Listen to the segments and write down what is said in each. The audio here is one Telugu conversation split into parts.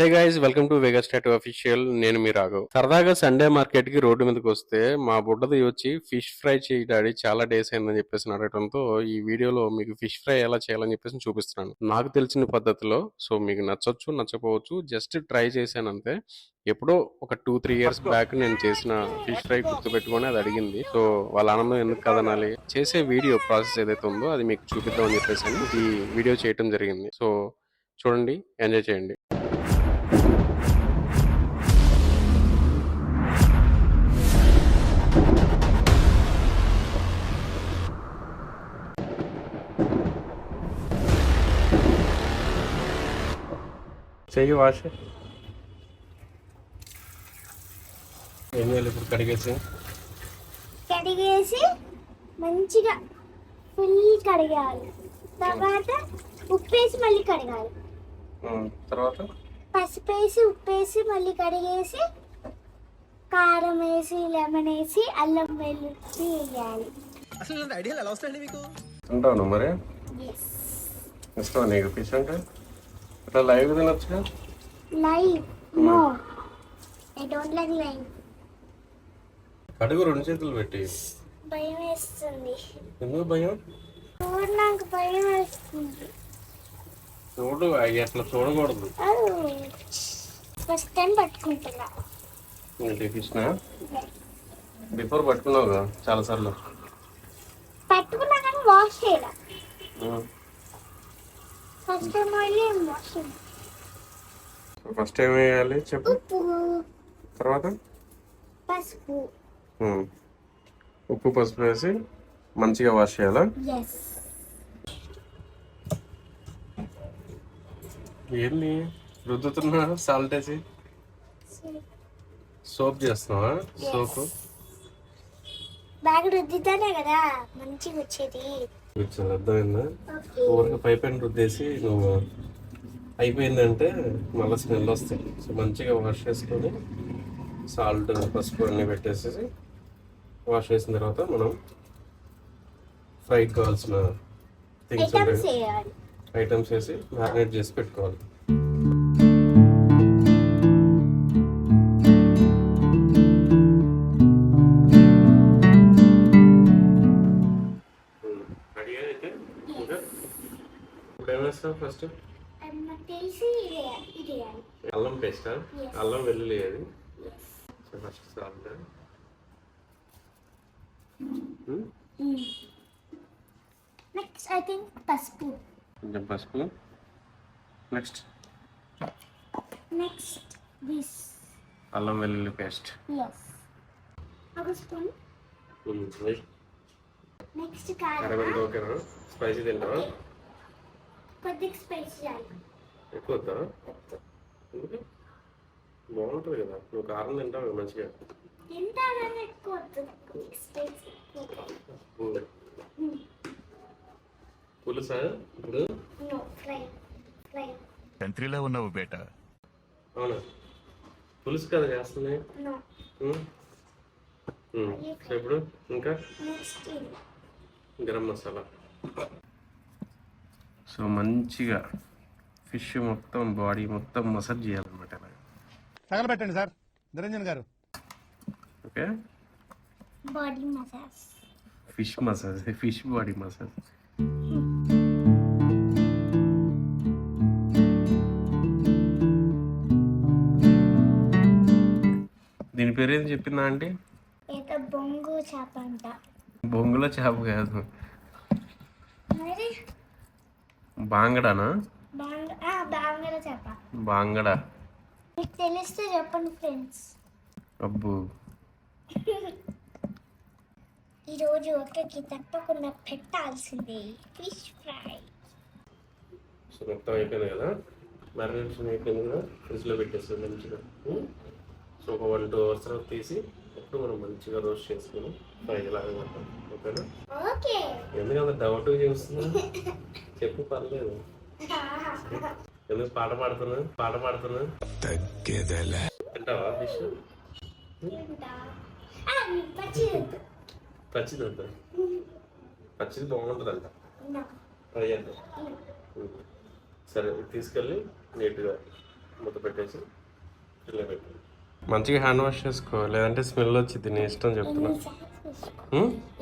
Hey guys, welcome to వెగస్ tattoo official. నేను మీ రాఘవ్. సరదాగా సండే మార్కెట్ కి రోడ్డు మీదకి వస్తే మా బుడ్డది వచ్చి ఫిష్ ఫ్రై చేయి డాడీ, చాలా డేస్ అయిందని చెప్పేసి అడగడంతో ఈ వీడియోలో మీకు ఫిష్ ఫ్రై ఎలా చేయాలని చెప్పేసి చూపిస్తున్నాను నాకు తెలిసిన పద్ధతిలో. సో మీకు నచ్చొచ్చు నచ్చపోవచ్చు, జస్ట్ ట్రై చేశాను అంతే. ఎప్పుడో ఒక 2-3 ఇయర్స్ బ్యాక్ నేను చేసిన ఫిష్ ఫ్రై గుర్తుపెట్టుకొని అది అడిగింది. సో వాళ్ళ ఆనందం ఎందుకు కదనాలి, చేసే వీడియో ప్రాసెస్ ఏదైతే ఉందో అది మీకు చూపిద్దామని చెప్పేసి ఈ వీడియో చేయడం జరిగింది. సో చూడండి, ఎంజాయ్ చేయండి. చెయ్యి వాష్ ఏం చేయాలి ఇప్పుడు? కడిగేసి మంచిగా ఫుల్ కడిగాలి. తర్వాత ఉప్పేసి మళ్ళీ కడగాలి. తర్వాత పసుపు వేసి ఉప్పేసి మళ్ళీ కడిగేసి కారం వేసి లెమన్ వేసి అల్లం వెల్లుల్లి వేయాలి. అసలు ఐడియాలు ఎలా వస్తాయండి మీకు? ఉంటాను మరి. ఇష్టం నీకు ఫిష్ అంటే? ఇట్లా లైవ్ తినొచ్చుగా. Live no, I don't like live. కడుగు 2 చేతులు పెట్టి. భయం వేస్తుంది. ఎందుకు భయం? నాకు భయం వేస్తుంది. చూడు, అవి అట్లా చూడకూడదు. ఫస్ట్ టైం పట్టుకుంటున్నా. ఏంటి ఫిష్నా? బిఫోర్ పట్టుకున్నావు కదా చాలా సార్లు. పట్టుకున్నా కానీ వాష్ చేయరా? ఫస్ట్ టైం వాష్ చేయాలి. ఫస్ట్ టైం వేయాలి చెప్పు. ఉప్పు, తర్వాత పసుపు. ఉప్పు పసుపు వేసి మంచిగా వాష్ చేయాలా? ఏంటి రుద్దుతున్నా? సాల్ట్ వేసి సోప్ చేస్తున్నావా? సోప్ బాగా రుద్దితేనే కదా మంచిగా వచ్చేది. అర్థమైందా? ఊరికి పైపైన రుద్దేసి నువ్వు అయిపోయిందంటే మళ్ళీ స్మెల్ వస్తాయి. సో మంచిగా వాష్ చేసుకొని సాల్ట్ పసుపు అన్నీ పెట్టేసి వాష్ చేసిన తర్వాత మనం ఫ్రైకి కావాల్సిన థింగ్స్ ఐటమ్స్ వేసి మ్యారినేట్ చేసి పెట్టుకోవాలి. రెడీగా అయితే ఇప్పుడు ఏం వేస్తావు? ఫస్ట్ అల్లం పేస్టా? అల్లం వెల్లుల్లి అది. First salt, next I think పసుపు, కొంచెం పసుపు. నెక్స్ట్ దిస్ అల్లం వెల్లుల్లి పేస్ట్. ఒక స్పూన్. నెక్స్ట్ కారం ఎంత? ఓకేనా? స్పైసీ తింటావా? కొద్దిగా స్పైసీ చేయాలి. ఎక్కువ వద్దా? ఎందుకు? బాగుంటుంది కదా, నువ్వు కారం తింటావు మంచిగా. పులుసా ఇప్పుడు? కంట్రీలో ఉన్నావు బేటా. అవునా? పులుసు కదా చేస్తుంది. ఇప్పుడు ఇంకా గరం మసాలా. సో మంచిగా ఫిష్ మొత్తం బాడీ మొత్తం మసాజ్ చేయాలన్నమాట. తగలబెట్టండి సార్ నిరంజన్ గారు. Okay, body massage, fish massage, fish body massage. దీని పేరు ఏం చెప్పిందా అంటే? బొంగు చేప అంట. బొంగులో చేప కాదు, బాంగడానా? బాంగడ చేప. బాంగడా మీకు తెలిస్తే చెప్పండి ఫ్రెండ్స్. అబ్బు, ఈరోజు ఒక్కకి తప్పకుండా పెట్టాల్సింది ఫిష్ ఫ్రై. సో మొత్తం అయిపోయింది కదా, మ్యారినేషన్ అయిపోయింది కదా, ఫ్రిడ్జ్లో పెట్టేస్తుంది మంచిగా. సో ఒక 1-2 అవర్స్ తర్వాత తీసి అప్పుడు మనం మంచిగా రోస్ట్ చేసుకుని ఫ్రై లాగా ఉంటాం. ఓకేనా? ఎందుకంత డౌట్గా చూస్తున్నా? చెప్పు, పర్లేదు. ఎందుకు పాట పాడుతున్నా? తింటావా ఫిష్? పచ్చిది వద్దా? పచ్చిది బాగుంటుంది అంట, ట్రై చేద్దాం. సరే తీసుకెళ్ళి నీట్గా మూత పెట్టేసి ఇలా పెట్టు. మంచిగా హ్యాండ్ వాష్ చేసుకో, లేదంటే స్మెల్ వచ్చింది. నీ ఇష్టం చెప్తున్నా.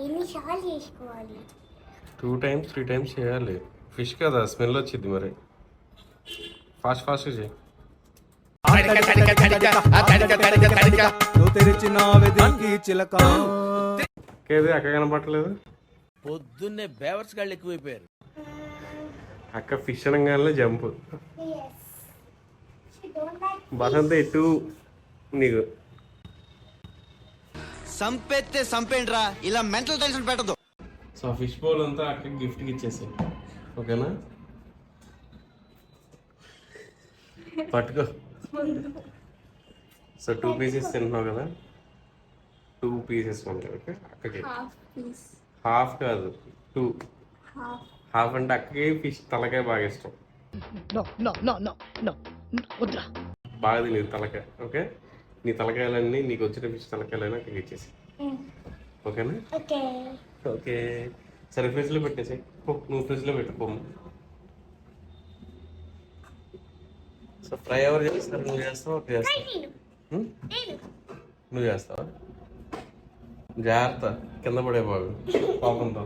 ఎన్నిసార్లు చేసుకోవాలి? 2 times 3 times చేయాలి. ఫిష్ కదా, స్మెల్ వచ్చింది. మరి ఫాస్ట్ చేయి. ఏది అక్క కనపడలేదు? పొద్దున్నే బేవర్స్ గాళ్ళు ఎక్కువైపోయారు. అక్క ఫిష్ అనగానే జంప్. బసంత ఎటు నీకు సంపెత్తే సంపేండ్రా, ఇలా మెంటల్ టెన్షన్ పెట్టదు. సో ఫిష్ బౌల్ అంతా అక్కకి గిఫ్ట్కి ఇచ్చేసి, ఓకేనా? పట్టుకో. సో 2 pieces తింటున్నావు కదా, 2 pieces ఉంటాయి. ఓకే, అక్కకి హాఫ్ కాదు 2. హాఫ్ అంటే అక్కకి ఫిష్ తలకాయ బాగా ఇష్టం. బాగా తినేది తలకాయ. ఓకే, నీ తలకాయలన్నీ, నీకు వచ్చిన ఫిష్ తలకాయలైనా అక్కడికి ఇచ్చేసి, ఓకేనా? ఓకే, సరే ఫ్రిడ్జ్లో పెట్టేసి. నువ్వు ఫ్రిడ్జ్లో పెట్టుకో. సో ఫ్రై ఎవరు చేస్తారు? నువ్వు చేస్తావా? నువ్వు చేస్తావా? జాగ్రత్త, కింద పడే బాగు కోపంతో.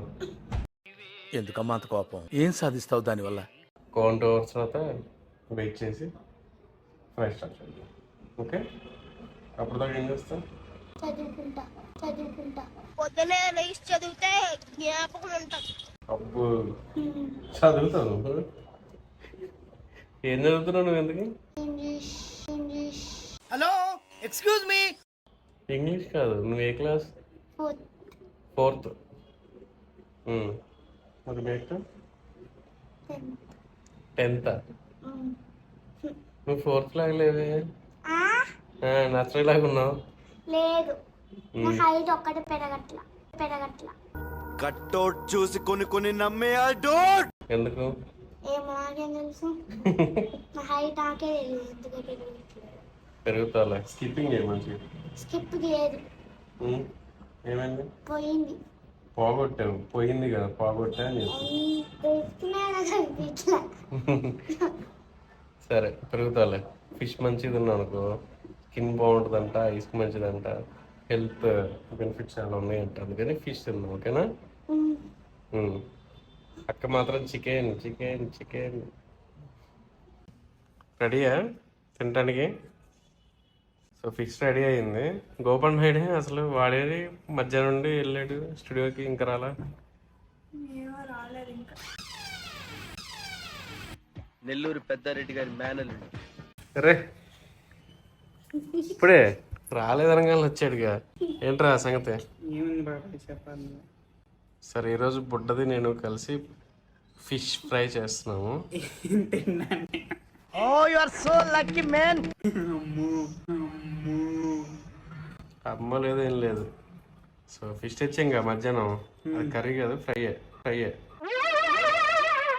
ఎందుకమ్మా అంత కోపం? ఏం సాధిస్తావు దానివల్ల? 1 hour తర్వాత వెయిట్ చేసి ఫ్రై స్టార్ట్ చేయాలి. ఓకే, అప్పుడు దాకా ఏం చేస్తావు? చదువుకుంటా. పొద్దునే లేచి చదివితే జ్ఞాపకం ఉంటుంది. అబ్బో, చదువుతావు? ఏం చదువుతున్నావు నువ్వు? ఎందుకు? Hello, excuse me. ఇంగ్లీష్ కాదు. నువ్వు ఏ క్లాస్? 4th. మరి నెక్స్ట్ 10th. నువ్వు 4th లాగా లేవే, నర్సరీ లాగా ఉన్నావు. లేదు, నా హైట్ ఒక్కటి పెరగట్లా. కట్అవుట్ చూసి కొన్ని నమ్మే అడోట్. ఎందుకు? ఏమో నాకేం తెలుసు. నా హైట్ నాకే తెలియదు ఎందుకు పెరుగుతా. స్కిప్పింగ్ చేయ మంచిగా. స్కిప్ లేదు. ఏమైంది? పోయింది. పోగొట్టావు. పోయింది కదా, పోగొట్టా అని చెప్పి. సరే, పెరుగుతాలే. ఫిష్ మంచిది ఉన్నావు అనుకో, స్కిన్ బాగుంటుందంట, ఐస్కి మంచిదంట, హెల్త్ బెనిఫిట్స్ చాలా ఉన్నాయంట. అందుకని ఫిష్ తిన్నాం, ఓకేనా? అక్క మాత్రం చికెన్. రెడీయా తినటానికి? సో ఫిష్ రెడీ అయింది. గోపన్ హైడే అసలు వాడేది మధ్యాహ్నం నుండి వెళ్ళాడు స్టూడియోకి, ఇంకా రాలా? నెల్లూరు పెద్దారెడ్డి గారి మేనల్. అరే, ఇప్పుడే రాలేదనగానే వచ్చాడుగా. ఏంట్రా సంగతి? సరే, ఈరోజు బుడ్డది నేను కలిసి ఫిష్ ఫ్రై చేస్తున్నాము. అమ్మ లేదు, ఏం లేదు. సో ఫిష్ తెచ్చాం మధ్యాహ్నం. అది కర్రీ కాదు, ఫ్రై.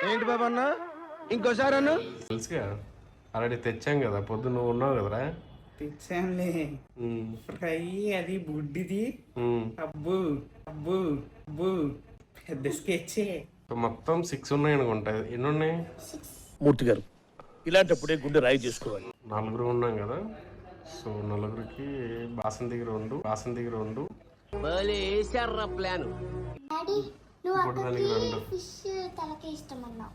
ఏంటి బాబా అన్న, ఇంకోసారి అన్న? తెలుసుగా, ఆల్రెడీ తెచ్చాం కదా. పొద్దు నువ్వు ఉన్నావు కదరా? తెచ్చాంలే ఫ్రై. అది బుడ్డిది. అబ్బు పెద్ద స్కెచ్. మొత్తం 6 ఉన్నాయి అనుకుంటా. ఎన్ని ఉన్నాయి? మూర్తి గారు, ఇలాంటప్పుడే గుండె రాయి చేసుకోవాలి. 4 ఉన్నాం కదా. సో 4కి బాసంతికి 2. డాడీ, నువ్వు అక్కడికి ఫిష్ తలకి ఇష్టం అన్నావు.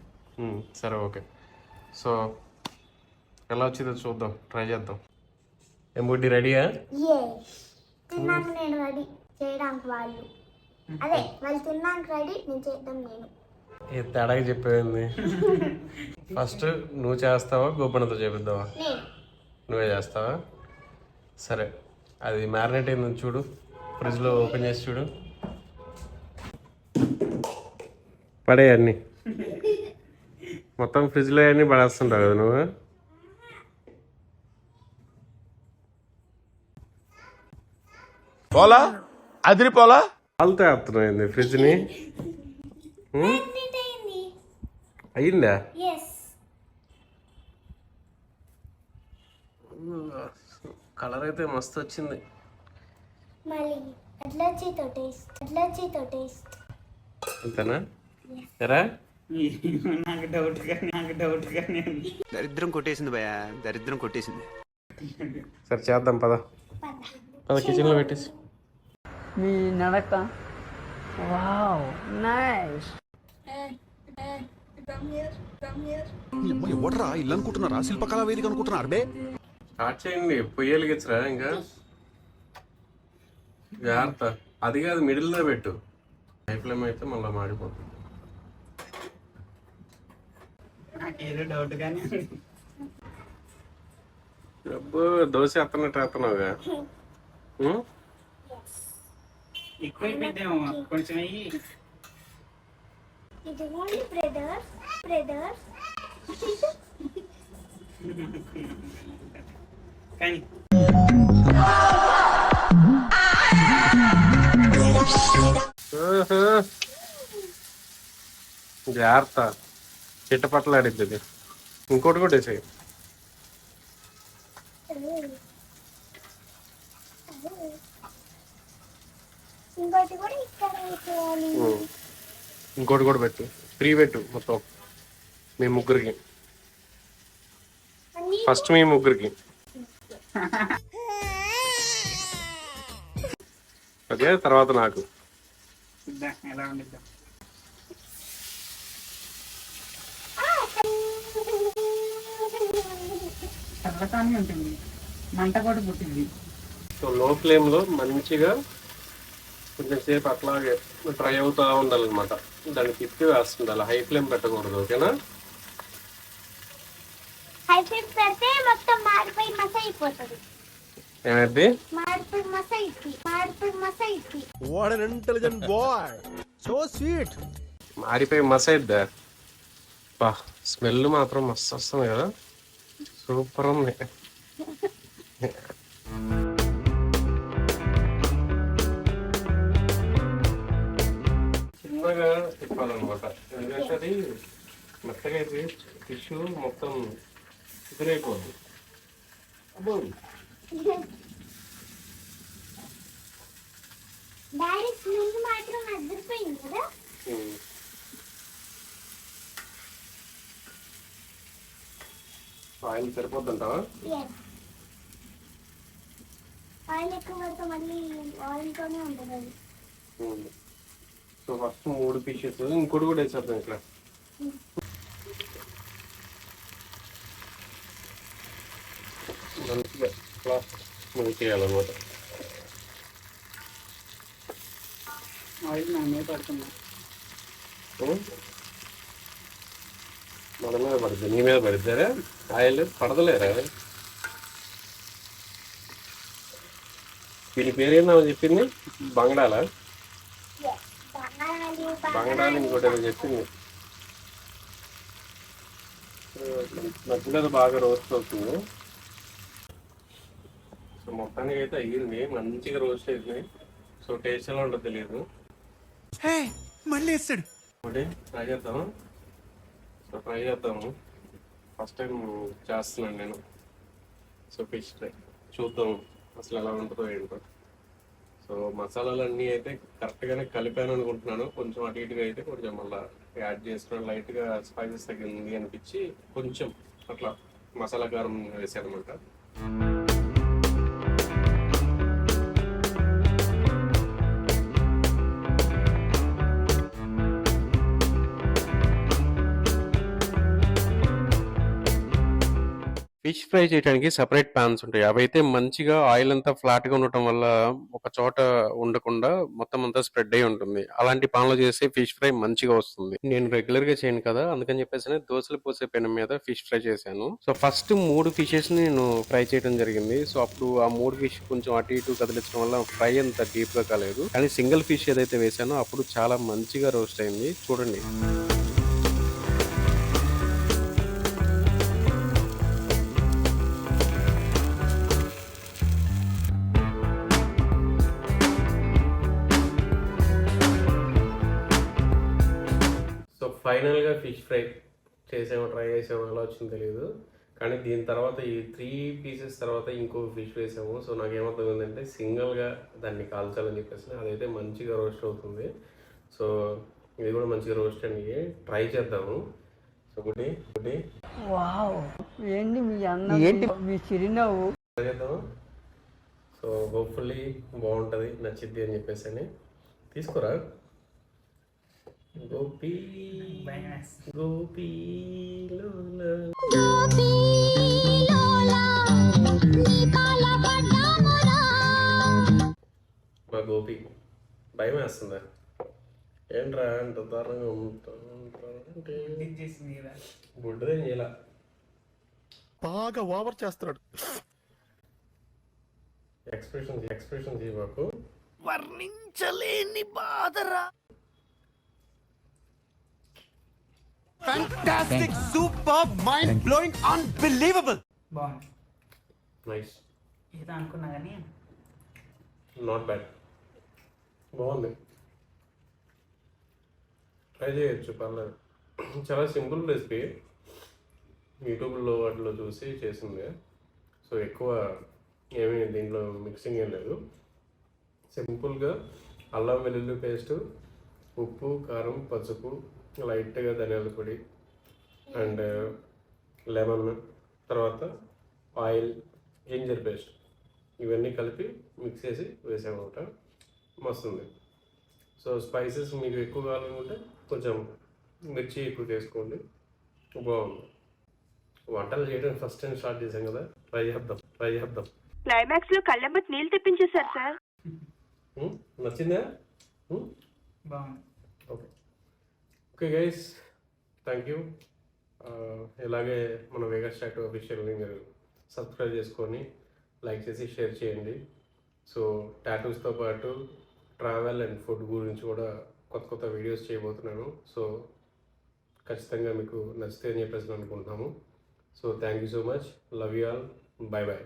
సరే, ఓకే. సో ఎలా వచ్చిందో చూద్దాం, ట్రై చేద్దాం. ఏం బుడ్డి, రెడీయా? తిన్నాక నేను రెడీ చేయడానికి. వాళ్ళు తిన్నాక రెడీ, నేను చేద్దాం. నేను ఏ తేడాగా చెప్పేది? ఫస్ట్ నువ్వు చేస్తావా, గోపన్నతో చేపిద్దావా? నువ్వే చేస్తావా? సరే, అది మ్యారినేట్ అయిందని చూడు, ఫ్రిడ్జ్లో ఓపెన్ చేసి చూడు. పడే అన్నీ మొత్తం ఫ్రిడ్జ్లో అన్నీ పడేస్తుంటావు కదా నువ్వు. అదిరిపోలా కాలుతో వేస్తున్నాయింది ఫ్రిడ్జ్ని. అయ్యిందా? కలర్ అయితే మస్తు వచ్చింది. అంతేనా? ఎరా నాకు డౌట్ కానీ ఉంది. దరిద్రం కొట్టేసింది భయ, దరిద్రం కొట్టేసింది. సరే చేద్దాం పద పద కిచెన్లో పెట్టేసి. మీ నడక వావ్ నైస్. ఎవడరా ఇల్లు అనుకుంటున్నారా, శిల్పకళా వేదిక అనుకుంటున్నారు బే? స్టార్ట్ చేయండి. పొయ్యి వెలిగించరా ఇంకా? జాగ్రత్త, అది కాదు మిడిల్లో పెట్టు. హై ఫ్లేమ్ అయితే మళ్ళీ మాడిపోతుంది. నాకేదో డౌట్ కానీ ఉంది. అబ్బో దోశ ఎత్తనట్టు ఎత్తనావుగా. ఎక్కువైపోయిందేమో కొంచెం అయ్యి. ఇదిగోండి బ్రదర్స్ బ్రదర్స్. కానీ జాగ్రత్త, చిట్టపట్ల ఆడిద్ది ఇది. ఇంకోటి కూడా వేసేయి. ఇంకోటి కూడా ఇక్కడ వేసేయాలి. ఇంకోటి కూడా పెట్టు, ఫ్రీ పెట్టు మొత్తం మీ ముగ్గురికి. ఫస్ట్ మీ ముగ్గురికి, ఓకే, తర్వాత నాకు. చూద్దాం ఎలా ఉండిద్దాం. చల్లతానే ఉంటుంది, మంట కూడా పుట్టింది. సో లో ఫ్లేమ్లో మంచిగా కొంచెం సేపు అట్లాగే ట్రై అవుతూ ఉండాలన్నమాట. దాన్ని తిప్పి వేస్తుండాలి, హై ఫ్లేమ్ పెట్టకూడదు. ఓకేనా? హై ఫ్లేమ్ పెడితే మొత్తం మాడిపోయి మస అయిపోతుంది. ఏమైంది? మాడిపోయి మస అయిద్ది, మాడిపోయి మస అయిద్ది. What an intelligent boy, so sweet. మారిపోయి మస అయిద్దా? బా, స్మెల్ మాత్రం మస్తు వస్తుంది కదా, సూపర్ ఉంది. చిన్నగా తిప్పాలన్నమాట, ఎందుకంటే అది మెత్తగా అయితే ఫిష్ మొత్తం కుదిరైపోద్ది. డాడీ స్మెల్ మాత్రం అదిరిపోయింది కదా. ఆయిల్ సరిపోద్దంటావా? Yes. ఆయిల్ ఎక్కువ పడితే మళ్ళీ ఆయిల్తోనే ఉంటుంది అది. సో ఫస్ట్ 3 పీసెస్, ఇంకోటి కూడా వేసేద్దాం ఇక్కడ. మంచిగా ఇట్లా మూవ్ చేయాలన్నమాట. ఆయిల్ నా మీద పడుతున్నా. మన మీద పడుతుంది, నీ మీద పడుతుందా ఆయిల్? పడదలేరా? దీని పేరేనా చెప్పింది? బంగడాలా? Yes. బంగడాలు ఇంకోటి ఏదో చెప్పింది. మధ్యలో బాగా రోస్ట్ అవుతుంది. సో మొత్తానికి అయితే అయ్యింది, మంచిగా రోస్ట్ అయింది. సో టేస్ట్ ఎలా ఉంటుందో తెలియదు. మళ్ళీ వేస్తాడు. ఒకటి ట్రై చేద్దాము. సో ట్రై చేద్దాము, ఫస్ట్ టైం చేస్తున్నాను నేను. సో ఫిష్ ఫ్రై చూద్దాం అసలు ఎలా ఉంటుందో ఏంటో. సో మసాలాలు అన్నీ అయితే కరెక్ట్గానే కలిపాను అనుకుంటున్నాను. కొంచెం అటు ఇటుగా అయితే కొంచెం మళ్ళీ యాడ్ చేసుకున్నాను. లైట్గా స్పైసెస్ తగ్గింది అనిపించి కొంచెం అట్లా మసాలా కారం వేసాను అనమాట. ఫిష్ ఫ్రై చేయడానికి సెపరేట్ ప్యాన్స్ ఉంటాయి. అవైతే మంచిగా ఆయిల్ అంతా ఫ్లాట్గా ఉండటం వల్ల ఒక చోట ఉండకుండా మొత్తం అంతా స్ప్రెడ్ అయి ఉంటుంది. అలాంటి పాన్ లో చేస్తే ఫిష్ ఫ్రై మంచిగా వస్తుంది. నేను రెగ్యులర్ గా చేయను కదా, అందుకని చెప్పేసి దోశలు పోసే పెనం మీద ఫిష్ ఫ్రై చేశాను. సో ఫస్ట్ 3 ఫిషెస్ నేను ఫ్రై చేయడం జరిగింది. సో అప్పుడు ఆ 3 ఫిష్ కొంచెం అటు ఇటు కదిలించడం వల్ల ఫ్రై అంత డీప్ గా కాలేదు. కానీ సింగిల్ ఫిష్ ఏదైతే వేసానో అప్పుడు చాలా మంచిగా రోస్ట్ అయింది. చూడండి. ఫైనల్గా ఫిష్ ఫ్రై చేసామో ట్రై చేసామో ఎలా వచ్చిందో తెలియదు. కానీ దీని తర్వాత ఈ 3 పీసెస్ తర్వాత ఇంకో ఫిష్ వేసాము. సో నాకు ఏమర్థమైందంటే సింగిల్గా దాన్ని కాల్చాలని చెప్పేసి అదైతే మంచిగా రోస్ట్ అవుతుంది. సో ఇది కూడా మంచిగా రోస్ట్ అండి, ట్రై చేద్దాము. సో ఒకటి వావ్, ఏంటి మీ అన్న ఏంటి మీ చిరునవ్వు? ట్రై చేద్దాము. సో హోప్ఫుల్లీ బాగుంటుంది, నచ్చిద్ది అని చెప్పేసి అని తీసుకోరా. గోపీ గోపీ లోలా. మా గోపి భయం వేస్తుందా ఏంట్రా అంత దారుణంగా ఉంటాంటే బుడ్డదేం చేయాల బాగా ఓవర్ చేస్తున్నాడు. ఎక్స్ప్రెషన్ చేయి మాకు. వర్ణించలేని బాధరా. Fantastic, superb, mind blowing, unbelievable. బాగుంది. నైస్, ఏదో అనుకున్నా కానీ నాట్ బ్యాడ్, బాగుంది, ట్రై చేయొచ్చు, పర్లేదు. చాలా సింపుల్ రెసిపీ, యూట్యూబ్లో వాటిలో చూసి చేసింది. సో ఎక్కువ ఏమీ దీంట్లో మిక్సింగ్ ఏం లేదు. సింపుల్గా అల్లం వెల్లుల్లి పేస్ట్, ఉప్పు, కారం, పసుపు, లైట్గా ధనియాల పొడి అండ్ లెమన్, తర్వాత ఆయిల్, జింజర్ పేస్ట్, ఇవన్నీ కలిపి మిక్స్ చేసి వేసామన్నమాట. మస్తుంది. సో స్పైసెస్ మీకు ఎక్కువ కావాలనుకుంటే కొంచెం మిర్చి ఎక్కువ చేసుకోండి, బాగుంది. వంటలు చేయడం ఫస్ట్ టైం స్టార్ట్ చేసాం కదా, ట్రై చేద్దాం. క్లైమాక్స్ లో కళ్ళెంబట్ నీళ్ళు తెప్పించేశారు సార్. నచ్చిందా? బాగుంది. Okay guys, thank you. ఇలాగే మన వేగస్ టాటూ అఫీషియల్ని మీరు సబ్స్క్రైబ్ చేసుకొని లైక్ చేసి షేర్ చేయండి. సో టాటూస్తో పాటు ట్రావెల్ అండ్ ఫుడ్ గురించి కూడా కొత్త వీడియోస్ చేయబోతున్నాను. సో ఖచ్చితంగా మీకు నచ్చితే అని చెప్పేసి అనుకుంటున్నాము. So thank you so much, love you all, bye bye.